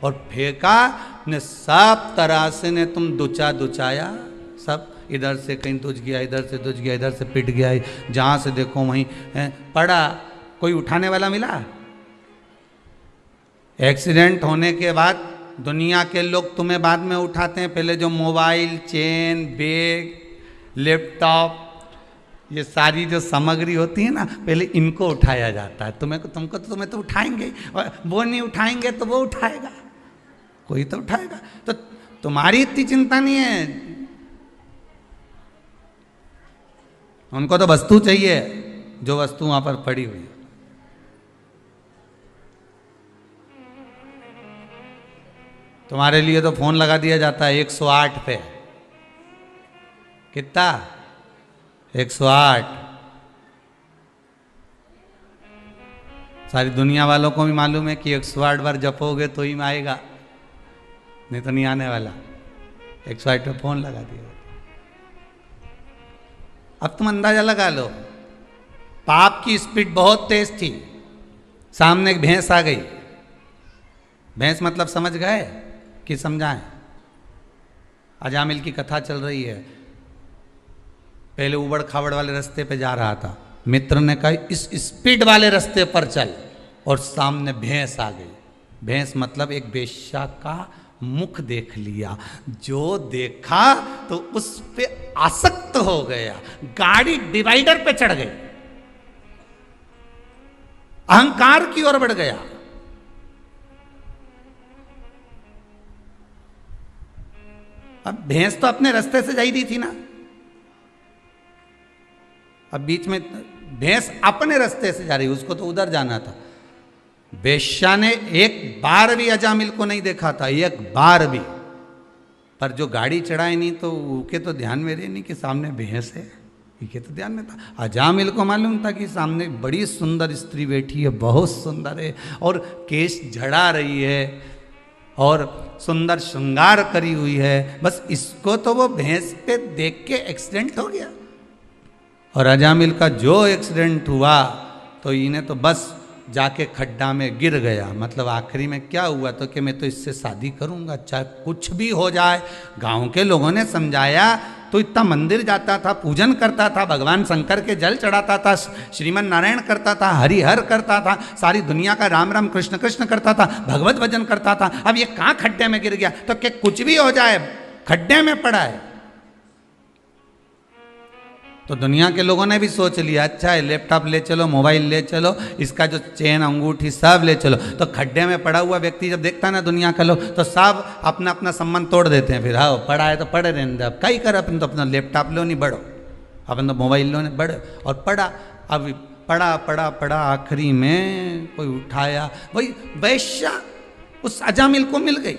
और फेंका ने सब तरह से ने तुम दुचाया सब, इधर से कहीं तुझ गया, इधर से तुझ गया, इधर से पिट गया, जहाँ से देखो वहीं पड़ा। कोई उठाने वाला मिला? एक्सीडेंट होने के बाद दुनिया के लोग तुम्हें बाद में उठाते हैं, पहले जो मोबाइल, चेन, बैग, लैपटॉप, ये सारी जो सामग्री होती है ना, पहले इनको उठाया जाता है। तुम्हें तो उठाएंगे, और वो नहीं उठाएंगे तो वो उठाएगा, कोई तो उठाएगा। तो तुम्हारी इतनी चिंता नहीं है, उनको तो वस्तु चाहिए, जो वस्तु वहां पर पड़ी हुई है। तुम्हारे लिए तो फोन लगा दिया जाता है 108 पे। कितना? 108। सारी दुनिया वालों को भी मालूम है कि 108 बार जपोगे तो ही में आएगा, नहीं तो नहीं आने वाला। 108 पे फोन लगा दिया। अब तुम अंदाजा लगा लो, पाप की स्पीड बहुत तेज थी। सामने एक भैंस आ गई। भैंस मतलब समझ गए कि समझाएं? अजामिल की कथा चल रही है। पहले उबड़ खाबड़ वाले रास्ते पे जा रहा था, मित्र ने कहा इस स्पीड वाले रास्ते पर चल, और सामने भैंस आ गई। भैंस मतलब एक वेश्या का मुख देख लिया। जो देखा तो उस पे आसक्त हो गया, गाड़ी डिवाइडर पे चढ़ गई, अहंकार की ओर बढ़ गया। अब भैंस तो अपने रास्ते से जा ही दी थी ना, अब बीच में भैंस अपने रास्ते से जा रही, उसको तो उधर जाना था। वेश्या ने एक बार भी अजामिल को नहीं देखा था, एक बार भी। पर जो गाड़ी चढ़ाई नहीं तो उनके तो ध्यान में रहे नहीं कि सामने भैंस है, ये तो ध्यान में था। अजामिल को मालूम था कि सामने बड़ी सुंदर स्त्री बैठी है, बहुत सुंदर है, और केश झड़ा रही है और सुंदर श्रृंगार करी हुई है। बस इसको तो वो भैंस पे देख के एक्सीडेंट हो गया। और अजामिल का जो एक्सीडेंट हुआ तो इन्हें तो बस जाके खड्डा में गिर गया। मतलब आखिरी में क्या हुआ तो कि मैं तो इससे शादी करूंगा, चाहे कुछ भी हो जाए। गांव के लोगों ने समझाया तो इतना मंदिर जाता था, पूजन करता था, भगवान शंकर के जल चढ़ाता था, श्रीमन नारायण करता था, हरिहर करता था, सारी दुनिया का राम राम कृष्ण कृष्ण करता था, भगवत भजन करता था। अब ये कहाँ खड्डे में गिर गया? तो क्या कुछ भी हो जाए, खड्डे में पड़ा है। तो दुनिया के लोगों ने भी सोच लिया, अच्छा है लैपटॉप ले चलो, मोबाइल ले चलो, इसका जो चेन अंगूठी सब ले चलो। तो खड्डे में पड़ा हुआ व्यक्ति जब देखता है ना दुनिया का लोग, तो सब अपना अपना संबंध तोड़ देते हैं। फिर हाँ पड़ा है तो पड़े रहने दे, अब कई कर, अपन तो अपना लैपटॉप लो नहीं बढ़ो, अपन तो मोबाइल लो नहीं बढ़ो। और पड़ा, अब पड़ा पड़ा पड़ा, आखिरी में कोई उठाया, वही वैश्या उस अजामिल को मिल गई।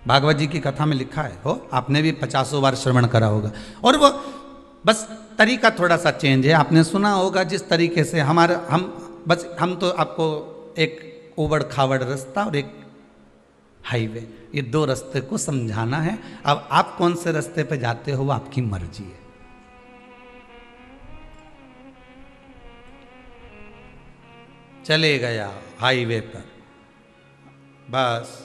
भागवत जी की कथा में लिखा है, हो आपने भी 50 बार श्रवण करा होगा। और वो बस तरीका थोड़ा सा चेंज है। आपने सुना होगा जिस तरीके से हम तो आपको एक उबड़ खाबड़ रास्ता और एक हाईवे, ये दो रास्ते को समझाना है। अब आप कौन से रास्ते पे जाते हो वो आपकी मर्जी है। चले गया हाईवे पर, बस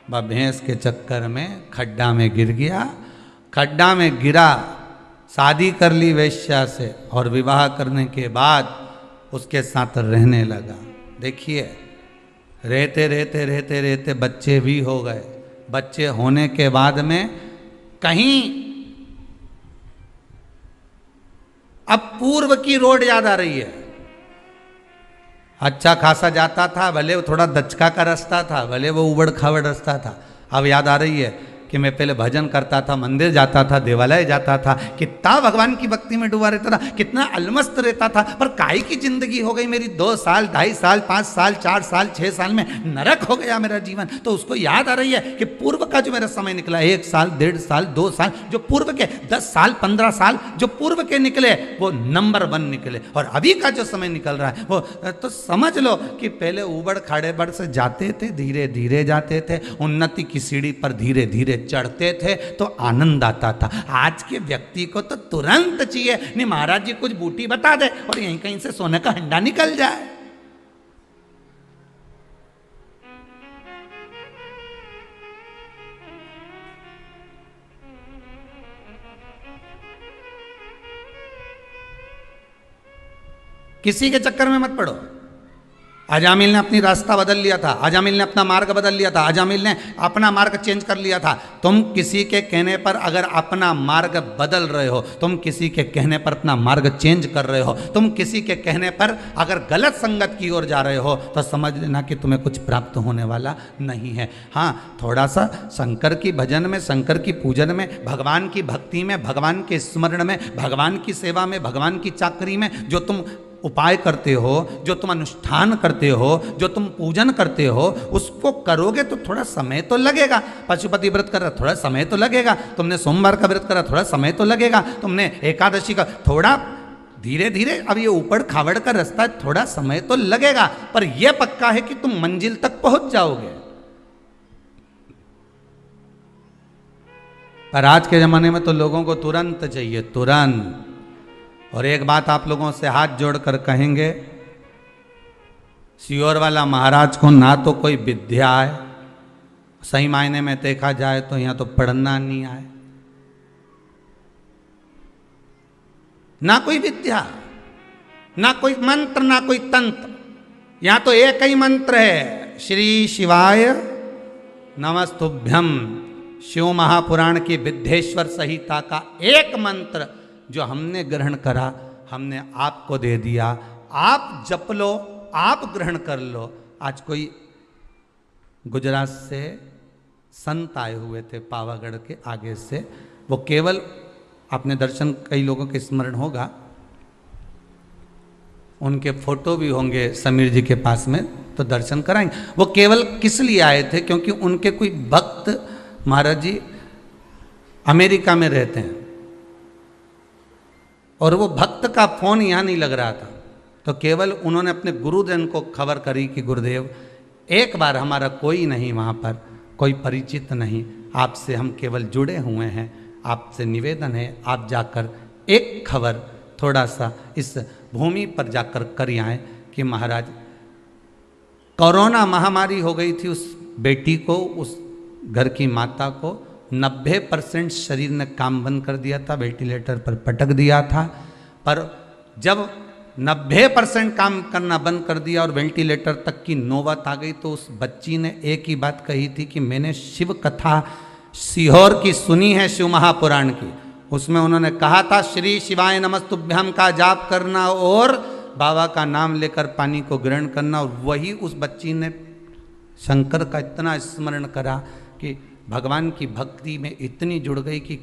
भैंस के चक्कर में खड्डा में गिर गया। खड्डा में गिरा, शादी कर ली वेश्या से, और विवाह करने के बाद उसके साथ रहने लगा। देखिए रहते रहते रहते रहते बच्चे भी हो गए। बच्चे होने के बाद में कहीं अब पूर्व की रोड याद आ रही है। अच्छा खासा जाता था, भले वो थोड़ा दचका का रास्ता था, भले वो उबड़ खाबड़ रास्ता था। अब याद आ रही है कि मैं पहले भजन करता था, मंदिर जाता था, देवालय जाता था, कितना भगवान की भक्ति में डूबा रहता था, कितना अलमस्त रहता था। पर काहे की जिंदगी हो गई मेरी 2 साल, 2.5 साल, 5 साल, 4 साल, 6 साल में नरक हो गया मेरा जीवन। तो उसको याद आ रही है कि पूर्व का जो मेरा समय निकला, 1 साल, 1.5 साल, 2 साल, जो पूर्व के 10 साल, 15 साल जो पूर्व के निकले वो नंबर 1 निकले। और अभी का जो समय निकल रहा है वो तो समझ लो कि पहले उबड़ खाड़े बड़ से जाते थे, धीरे धीरे जाते थे, उन्नति की सीढ़ी पर धीरे धीरे चढ़ते थे तो आनंद आता था। आज के व्यक्ति को तो तुरंत चाहिए, नहीं महाराज जी कुछ बूटी बता दे और यहीं कहीं से सोने का हंडा निकल जाए। किसी के चक्कर में मत पड़ो। अजामिल ने अपनी रास्ता बदल लिया था, अजामिल ने अपना मार्ग बदल लिया था, अजामिल ने अपना मार्ग चेंज कर लिया था। तुम किसी के कहने पर अगर अपना मार्ग बदल रहे हो, तुम किसी के कहने पर अपना मार्ग चेंज कर रहे हो, तुम किसी के कहने पर अगर गलत संगत की ओर जा रहे हो, तो समझ लेना कि तुम्हें कुछ प्राप्त होने वाला नहीं है। हाँ, थोड़ा सा शंकर की भजन में, शंकर की पूजन में, भगवान की भक्ति में, भगवान के स्मरण में, भगवान की सेवा में, भगवान की चाकरी में जो तुम उपाय करते हो, जो तुम अनुष्ठान करते हो, जो तुम पूजन करते हो, उसको करोगे तो थोड़ा समय तो लगेगा। पशुपति व्रत कर रहा, थोड़ा समय तो लगेगा। तुमने सोमवार का व्रत करा, थोड़ा समय तो लगेगा। तुमने एकादशी का, थोड़ा धीरे धीरे, अब ये ऊपर खावड़ का रास्ता है, थोड़ा समय तो लगेगा, पर यह पक्का है कि तुम मंजिल तक पहुंच जाओगे। पर आज के जमाने में तो लोगों को तुरंत चाहिए, तुरंत। और एक बात आप लोगों से हाथ जोड़कर कहेंगे, सियोर वाला महाराज को ना तो कोई विद्या है, सही मायने में देखा जाए तो यहां तो पढ़ना नहीं आए, ना कोई विद्या, ना कोई मंत्र, ना कोई तंत्र। यहां तो एक ही मंत्र है, श्री शिवाय नमस्तुभ्यम। शिव महापुराण की विद्येश्वर संहिता का एक मंत्र जो हमने ग्रहण करा, हमने आपको दे दिया। आप जप लो, आप ग्रहण कर लो। आज कोई गुजरात से संत आए हुए थे पावागढ़ के आगे से, वो केवल, आपने दर्शन, कई लोगों के स्मरण होगा, उनके फोटो भी होंगे समीर जी के पास में, तो दर्शन कराएंगे। वो केवल किस लिए आए थे? क्योंकि उनके कोई भक्त, महाराज जी अमेरिका में रहते हैं और वो भक्त का फोन यहाँ नहीं लग रहा था, तो केवल उन्होंने अपने गुरुजन को खबर करी कि गुरुदेव एक बार, हमारा कोई नहीं वहाँ पर, कोई परिचित नहीं, आपसे हम केवल जुड़े हुए हैं, आपसे निवेदन है आप जाकर एक खबर थोड़ा सा इस भूमि पर जाकर कर आएँ कि महाराज कोरोना महामारी हो गई थी उस बेटी को, उस घर की माता को 90% शरीर ने काम बंद कर दिया था, वेंटिलेटर पर पटक दिया था। पर जब 90% काम करना बंद कर दिया और वेंटिलेटर तक की नौबत आ गई, तो उस बच्ची ने एक ही बात कही थी कि मैंने शिव कथा सीहोर की सुनी है, शिव महापुराण की। उसमें उन्होंने कहा था श्री शिवाय नमस्तुभ्यम का जाप करना और बाबा का नाम लेकर पानी को ग्रहण करना। और वही उस बच्ची ने शंकर का इतना स्मरण करा कि भगवान की भक्ति में इतनी जुड़ गई कि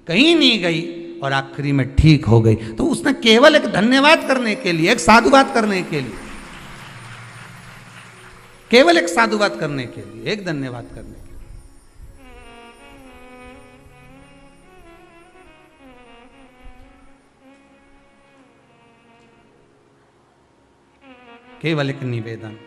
कहीं नहीं गई और आखिरी में ठीक हो गई। तो उसने केवल एक धन्यवाद करने के लिए, एक साधुवाद करने के लिए, केवल एक साधुवाद करने के लिए, एक धन्यवाद करने के लिए, केवल एक निवेदन।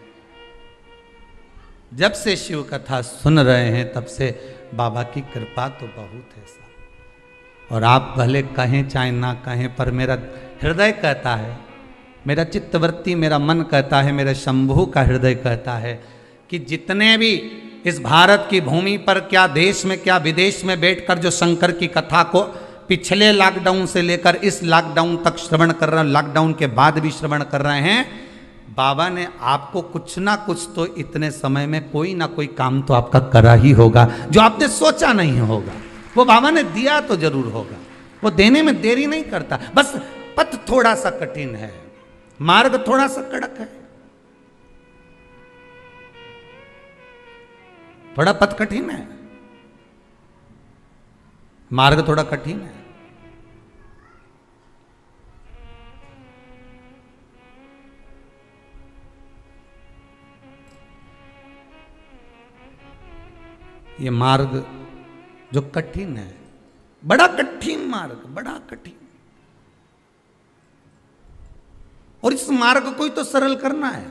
जब से शिव कथा सुन रहे हैं तब से बाबा की कृपा तो बहुत है साहब। और आप भले कहें चाहे ना कहें, पर मेरा हृदय कहता है, मेरा चित्तवृत्ति, मेरा मन कहता है, मेरे शंभू का हृदय कहता है कि जितने भी इस भारत की भूमि पर, क्या देश में क्या विदेश में बैठकर जो शंकर की कथा को पिछले लॉकडाउन से लेकर इस लॉकडाउन तक श्रवण कर रहे हैं, लॉकडाउन के बाद भी श्रवण कर रहे हैं, बाबा ने आपको कुछ ना कुछ तो इतने समय में कोई ना कोई काम तो आपका करा ही होगा, जो आपने सोचा नहीं होगा। वो बाबा ने दिया तो जरूर होगा, वो देने में देरी नहीं करता। बस पथ थोड़ा सा कठिन है, मार्ग थोड़ा सा कड़क है, थोड़ा पथ कठिन है, मार्ग थोड़ा कठिन है। ये मार्ग जो कठिन है, बड़ा कठिन मार्ग, बड़ा कठिन, और इस मार्ग को ही तो सरल करना है,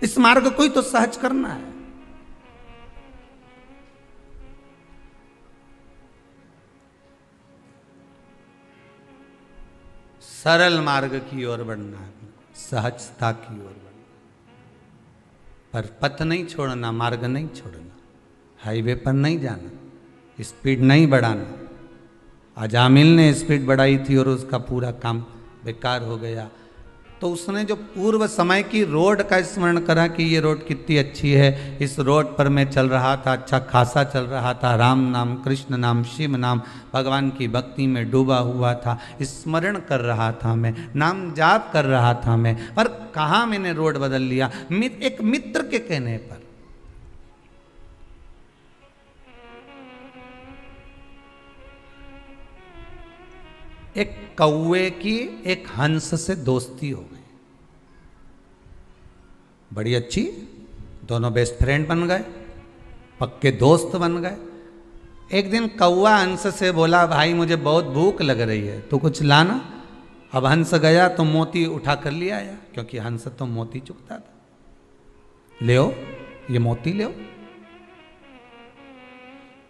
इस मार्ग को ही तो सहज करना है। सरल मार्ग की ओर बढ़ना है, सहजता की ओर बढ़ना, पर पथ नहीं छोड़ना, मार्ग नहीं छोड़ना, हाईवे पर नहीं जाना, स्पीड नहीं बढ़ाना, अजामिल ने स्पीड बढ़ाई थी और उसका पूरा काम बेकार हो गया। तो उसने जो पूर्व समय की रोड का स्मरण करा कि ये रोड कितनी अच्छी है, इस रोड पर मैं चल रहा था, अच्छा खासा चल रहा था, राम नाम, कृष्ण नाम, शिव नाम, भगवान की भक्ति में डूबा हुआ था, स्मरण कर रहा था मैं, नाम जाप कर रहा था मैं, पर कहाँ मैंने रोड बदल लिया, एक मित्र के कहने पर। एक कौवे की एक हंस से दोस्ती हो गई, बड़ी अच्छी, दोनों बेस्ट फ्रेंड बन गए, पक्के दोस्त बन गए। एक दिन कौवा हंस से बोला, भाई मुझे बहुत भूख लग रही है, तो कुछ लाना। अब हंस गया तो मोती उठा कर ले आया, क्योंकि हंस तो मोती चुगता था। ले ये मोती ले।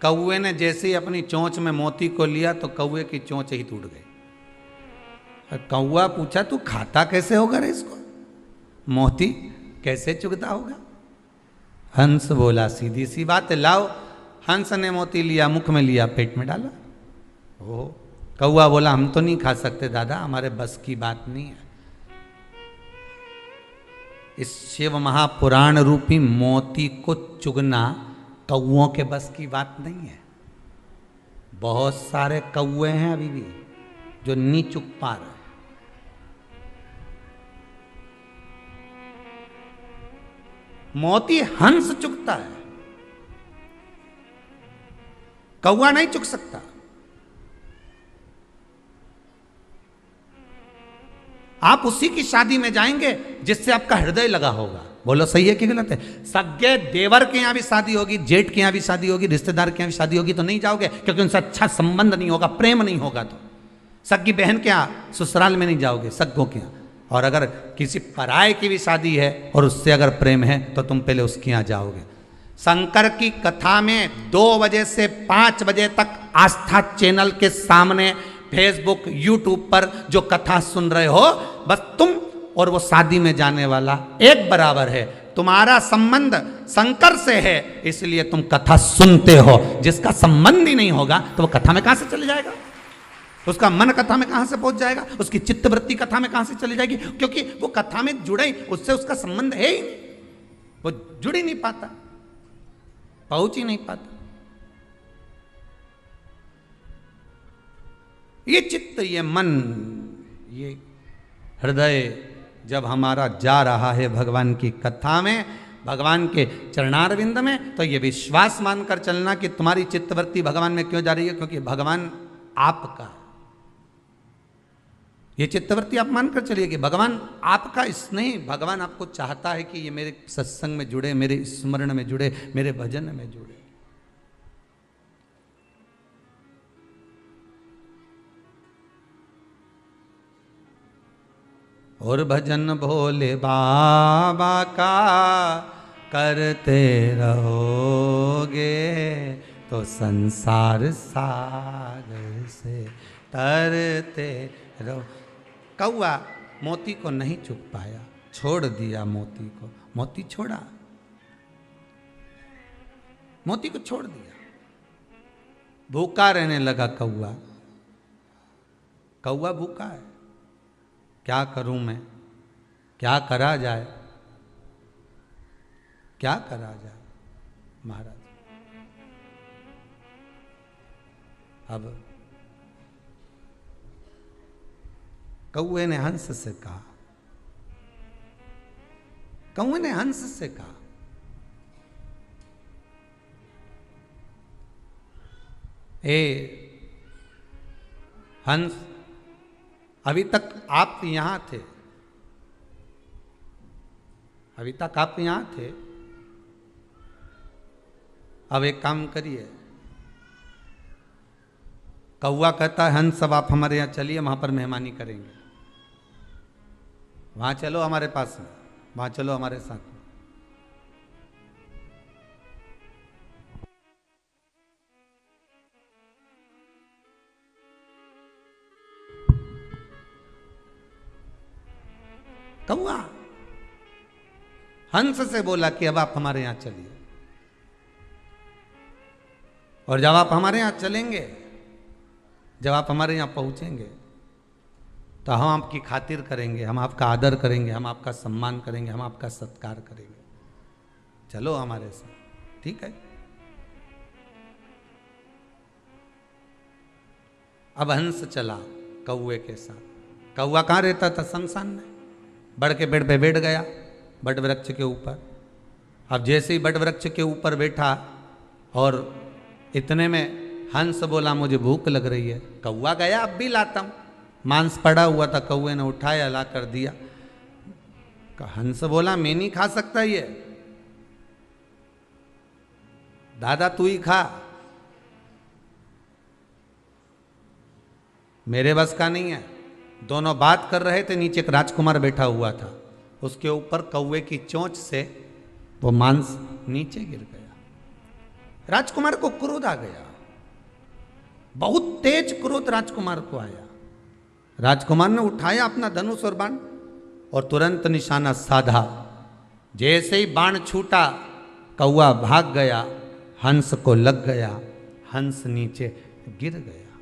कौवे ने जैसे ही अपनी चोंच में मोती को लिया तो कौवे की चोंच ही टूट गई। कौवा पूछा, तू खाता कैसे होगा रे इसको, मोती कैसे चुगता होगा? हंस बोला, सीधी सी बात है, लाओ। हंस ने मोती लिया, मुख में लिया, पेट में डाला। ओ कौवा बोला, हम तो नहीं खा सकते दादा, हमारे बस की बात नहीं है। इस शिव महापुराण रूपी मोती को चुगना कौओं के बस की बात नहीं है। बहुत सारे कौवे हैं अभी भी जो नहीं चुग पा रहे। मोती हंस चुगता है, कौवा नहीं चुग सकता। आप उसी की शादी में जाएंगे जिससे आपका हृदय लगा होगा। बोलो सही है कि गलत है? सगे देवर के यहां भी शादी होगी, जेठ के यहां भी शादी होगी, रिश्तेदार के यहां भी शादी होगी, तो नहीं जाओगे क्योंकि उनसे अच्छा संबंध नहीं होगा, प्रेम नहीं होगा। तो सगी बहन के यहां ससुराल में नहीं जाओगे, सग्गों के यहां। और अगर किसी पराये की भी शादी है और उससे अगर प्रेम है तो तुम पहले उसके यहां जाओगे। शंकर की कथा में 2 बजे से 5 बजे तक आस्था चैनल के सामने फेसबुक यूट्यूब पर जो कथा सुन रहे हो, बस तुम और वो शादी में जाने वाला एक बराबर है। तुम्हारा संबंध शंकर से है, इसलिए तुम कथा सुनते हो। जिसका संबंध ही नहीं होगा तो वो कथा में कहां से चले जाएगा? उसका मन कथा में कहां से पहुंच जाएगा? उसकी चित्तवृत्ति कथा में कहां से चली जाएगी? क्योंकि वो कथा में जुड़े, उससे उसका संबंध है ही नहीं, वो जुड़ ही नहीं पाता, पहुंच ही नहीं पाता। ये चित्त, ये मन, ये हृदय जब हमारा जा रहा है भगवान की कथा में, भगवान के चरणारविंद में, तो ये विश्वास मानकर चलना कि तुम्हारी चित्तवृत्ति भगवान में क्यों जा रही है, क्योंकि भगवान आपका। ये चित्तवृत्ति आप मानकर चलिए कि भगवान आपका स्नेह, भगवान आपको चाहता है कि ये मेरे सत्संग में जुड़े, मेरे स्मरण में जुड़े, मेरे भजन में जुड़े। और भजन भोले बाबा का करते रहोगे तो संसार सागर से तरते रहो। कौआ मोती को नहीं चुग पाया, छोड़ दिया मोती को। मोती छोड़ा, मोती को छोड़ दिया, भूखा रहने लगा कौआ। कौआ भूखा है, क्या करूं मैं, क्या करा जाए, क्या करा जाए महाराज। अब कौए ने हंस से कहा, कौए ने हंस से कहा, ए हंस, अभी तक आप यहां थे, अभी तक आप यहां थे, अब एक काम करिए। कौआ कहता है, हंस अब आप हमारे यहां चलिए, वहां पर मेहमानी करेंगे, वहां चलो हमारे पास में, वहां चलो हमारे साथ में। कौआ हंस से बोला कि अब आप हमारे यहां चलिए, और जब आप हमारे यहां चलेंगे जब आप हमारे यहाँ पहुँचेंगे तो हम आपकी खातिर करेंगे, हम आपका आदर करेंगे, हम आपका सम्मान करेंगे, हम आपका सत्कार करेंगे। चलो हमारे साथ, ठीक है। अब हंस चला कौवे के साथ। कौवा कहाँ रहता था? शमशान में। बड़ के पेड़ पे बैठ गया, बट वृक्ष के ऊपर। अब जैसे ही बट वृक्ष के ऊपर बैठा और इतने में हंस बोला मुझे भूख लग रही है। कौवा गया अब भी लाता हूँ। मांस पड़ा हुआ था, कौवे ने उठाया, ला कर दिया। हंस बोला मैं नहीं खा सकता ये, दादा तू ही खा, मेरे बस का नहीं है। दोनों बात कर रहे थे, नीचे एक राजकुमार बैठा हुआ था, उसके ऊपर कौवे की चोंच से वो मांस नीचे गिर गया। राजकुमार को क्रोध आ गया, बहुत तेज क्रोध राजकुमार को आया। राजकुमार ने उठाया अपना धनुष और बाण और तुरंत निशाना साधा। जैसे ही बाण छूटा, कौवा भाग गया, हंस को लग गया, हंस नीचे गिर गया,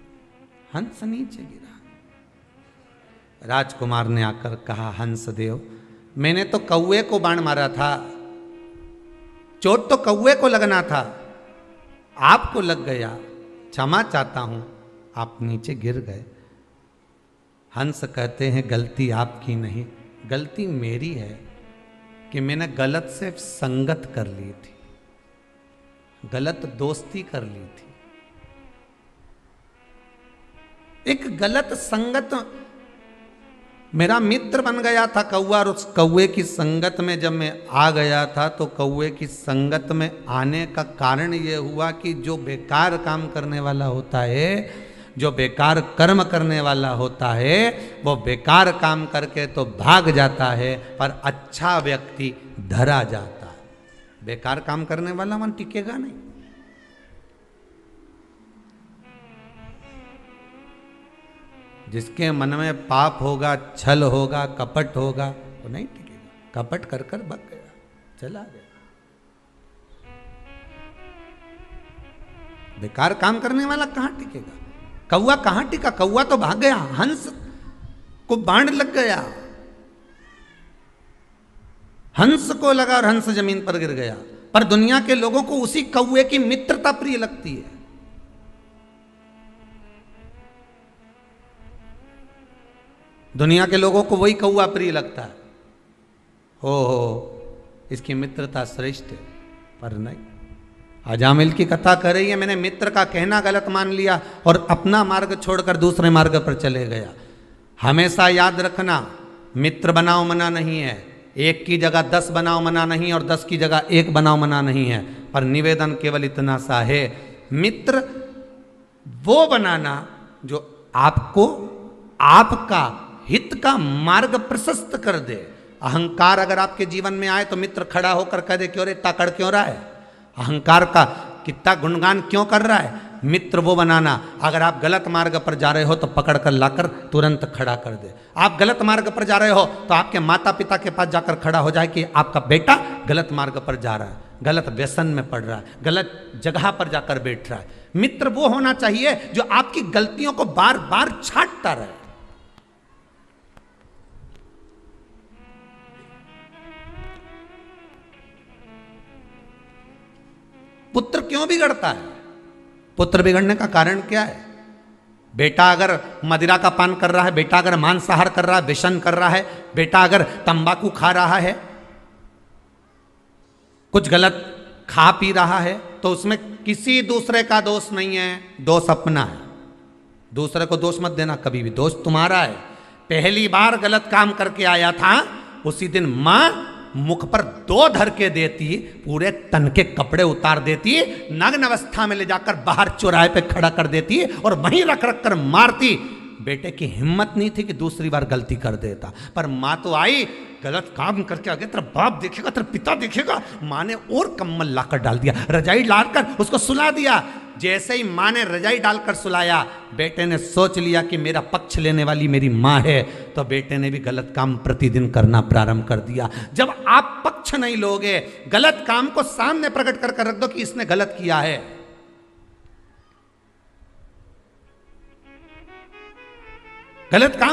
हंस नीचे गिरा। राजकुमार ने आकर कहा, हंस देव मैंने तो कौवे को बाण मारा था, चोट तो कौवे को लगना था, आपको लग गया, क्षमा चाहता हूं, आप नीचे गिर गए। हंस कहते हैं गलती आपकी नहीं, गलती मेरी है कि मैंने गलत से संगत कर ली थी, गलत दोस्ती कर ली थी। एक गलत संगत, मेरा मित्र बन गया था कौवा, और उस कौवे की संगत में जब मैं आ गया था तो कौवे की संगत में आने का कारण ये हुआ कि जो बेकार काम करने वाला होता है, जो बेकार कर्म करने वाला होता है, वो बेकार काम करके तो भाग जाता है, पर अच्छा व्यक्ति धरा जाता है। बेकार काम करने वाला मन टिकेगा नहीं। जिसके मन में पाप होगा, छल होगा, कपट होगा, वो नहीं टिकेगा। कपट कर कर भाग गया, चला गया। बेकार काम करने वाला कहां टिकेगा? कौवा कहां टिका? कौवा तो भाग गया, हंस को बाण लग गया, हंस को लगा और हंस जमीन पर गिर गया। पर दुनिया के लोगों को उसी कौवे की मित्रता प्रिय लगती है। दुनिया के लोगों को वही कौवा प्रिय लगता है। हो इसकी मित्रता श्रेष्ठ है, पर नहीं। अजामिल की कथा कर रही है, मैंने मित्र का कहना गलत मान लिया और अपना मार्ग छोड़कर दूसरे मार्ग पर चले गया। हमेशा याद रखना, मित्र बनाओ मना नहीं है, एक की जगह 10 बनाओ मना नहीं, और 10 की जगह 1 बनाओ मना नहीं है। पर निवेदन केवल इतना सा है, मित्र वो बनाना जो आपको आपका हित का मार्ग प्रशस्त कर दे। अहंकार अगर आपके जीवन में आए तो मित्र खड़ा होकर कह दे क्यों रे ताकड़ क्यों रहा है, अहंकार का कितना गुणगान क्यों कर रहा है। मित्र वो बनाना, अगर आप गलत मार्ग पर जा रहे हो तो पकड़ कर लाकर तुरंत खड़ा कर दे। आप गलत मार्ग पर जा रहे हो तो आपके माता पिता के पास जाकर खड़ा हो जाए कि आपका बेटा गलत मार्ग पर जा रहा है, गलत व्यसन में पड़ रहा है, गलत जगह पर जाकर बैठ रहा है। मित्र वो होना चाहिए जो आपकी गलतियों को बार बार छांटता रहे। पुत्र क्यों बिगड़ता है? पुत्र बिगड़ने का कारण क्या है? बेटा अगर मदिरा का पान कर रहा है, बेटा अगर मांसाहार कर रहा है, व्यसन कर रहा है, बेटा अगर तंबाकू खा रहा है, कुछ गलत खा पी रहा है, तो उसमें किसी दूसरे का दोष नहीं है, दोष अपना है। दूसरे को दोष मत देना कभी भी, दोष तुम्हारा है। पहली बार गलत काम करके आया था, उसी दिन मां मुख पर 2 धर के देती, पूरे तन के कपड़े उतार देती, नग्न अवस्था में ले जाकर बाहर चौराहे पे खड़ा कर देती और वहीं रख रख कर मारती। बेटे की हिम्मत नहीं थी कि दूसरी बार गलती कर देता, पर माँ तो आई, गलत काम करके आ गया, तेरा बाप देखेगा, तेरा पिता देखेगा। माँ ने और कम्बल लाकर डाल दिया, रजाई डालकर उसको सुला दिया। जैसे ही माँ ने रजाई डालकर सुलाया, बेटे ने सोच लिया कि मेरा पक्ष लेने वाली मेरी माँ है, तो बेटे ने भी गलत काम प्रतिदिन करना प्रारंभ कर दिया। जब आप पक्ष नहीं लोगे, गलत काम को सामने प्रकट कर रख दो कि इसने गलत किया है, गलत काम